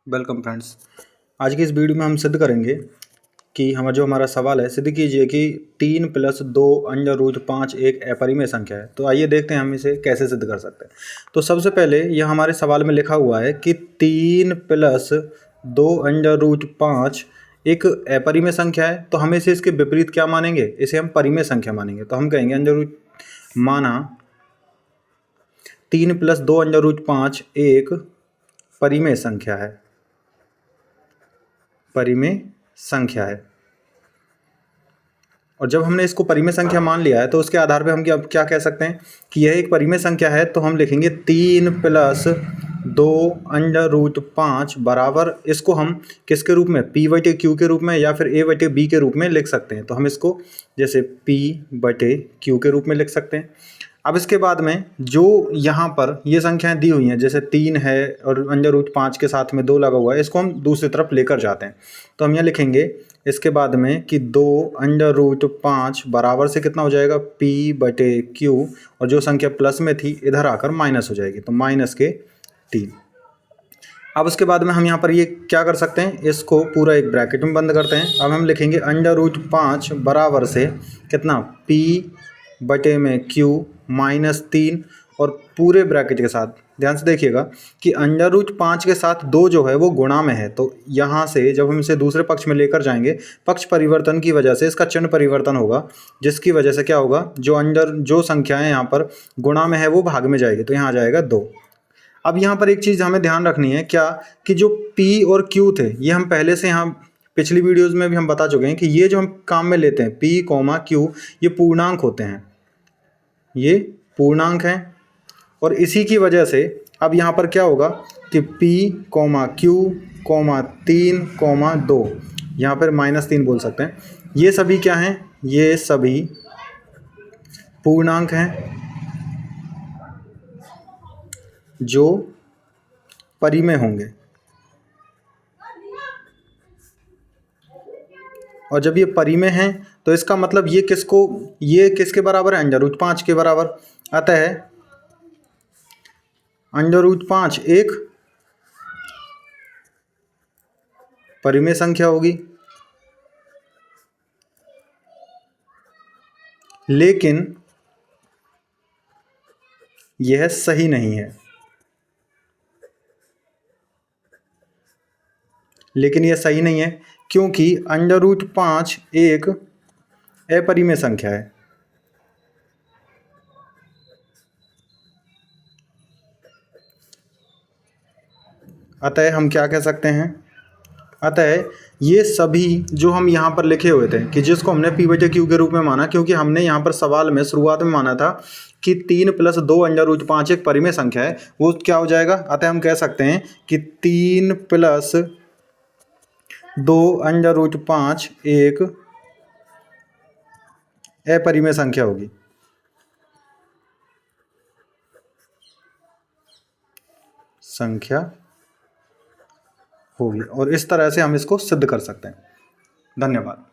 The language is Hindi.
Welcome friends. आज की इस वीडियो में हम सिद्ध करेंगे कि हमारा सवाल है, सिद्ध कीजिए कि 3 + 2 अंडर रूट 5 एक अपरिमेय संख्या है। तो आइए देखते हैं हम इसे कैसे सिद्ध कर सकते हैं। तो सबसे पहले यह हमारे सवाल में लिखा हुआ है कि 3 + 2 अंडर रूट 5 एक अपरिमेय संख्या है। तो हम इसे इसके विपरीत क्या मानेंगे, इसे हम परिमेय संख्या मानेंगे। तो हम कहेंगे अंडर रूट माना 3 + 2 अंडर रूट 5 एक परिमेय संख्या है, परिमेय संख्या है। और जब हमने इसको परिमेय संख्या मान लिया है तो उसके आधार पे हम क्या कह सकते हैं कि यह एक परिमेय संख्या है। तो हम लिखेंगे 3 + 2 अंडर रूट 5 बराबर, इसको हम किसके रूप में, P/Q के रूप में या फिर A/B के रूप में लिख सकते हैं। तो हम इसको जैसे P/Q के रूप में लिख सकते हैं। अब इसके बाद में जो यहाँ पर ये संख्याएं दी हुई हैं, जैसे 3 है और अंडर रूट 5 के साथ में 2 लगा हुआ है, इसको हम दूसरी तरफ लेकर जाते हैं। तो हम यहाँ लिखेंगे इसके बाद में कि 2 अंडर रूट 5 बराबर से कितना हो जाएगा, P/Q, और जो संख्या प्लस में थी इधर आकर माइनस हो जाएगी, तो -3। अब उसके बाद में हम यहाँ पर ये क्या कर सकते हैं, इसको पूरा एक ब्रैकेट में बंद करते हैं। अब हम लिखेंगे अंडर रूट 5 बराबर से कितना, P/Q -3, और पूरे ब्रैकेट के साथ ध्यान से देखिएगा कि अंडर रूट 5 के साथ 2 जो है वो गुणा में है। तो यहाँ से जब हम इसे दूसरे पक्ष में लेकर जाएंगे, पक्ष परिवर्तन की वजह से इसका चिन्ह परिवर्तन होगा, जिसकी वजह से क्या होगा, जो संख्याएं यहाँ पर गुणा में है वो भाग में जाएगी। तो यहाँ आ जाएगा 2। अब यहाँ पर एक चीज़ हमें ध्यान रखनी है, क्या कि जो P और Q थे ये हम पहले से यहाँ पिछली वीडियोस में भी हम बता चुके हैं कि ये जो हम काम में लेते हैं P, Q, ये पूर्णांक होते हैं, ये पूर्णांक हैं। और इसी की वजह से अब यहाँ पर क्या होगा कि P, Q, 3, 2, यहाँ पर -3 बोल सकते हैं। ये सभी क्या हैं, ये सभी पूर्णांक हैं जो परिमेय होंगे। और जब ये परिमेय हैं तो इसका मतलब ये किसके बराबर है, अंडर रूट 5 के बराबर। अतः अंडर रूट 5 एक परिमेय संख्या होगी, लेकिन यह सही नहीं है। क्योंकि अंडर रूट 5 एक अपरिमेय संख्या है। अतः हम क्या कह सकते हैं, अतः ये सभी जो हम यहाँ पर लिखे हुए थे कि जिसको हमने P/Q के रूप में माना, क्योंकि हमने यहाँ पर सवाल में शुरुआत में माना था कि 3 + 2 अंडर रूट 5 एक परिमेय संख्या है, वो क्या हो जाएगा। अतः हम कह सकते हैं कि 3 + 2 अंडर रूट 5 एक अपरिमेय संख्या होगी। और इस तरह से हम इसको सिद्ध कर सकते हैं। धन्यवाद।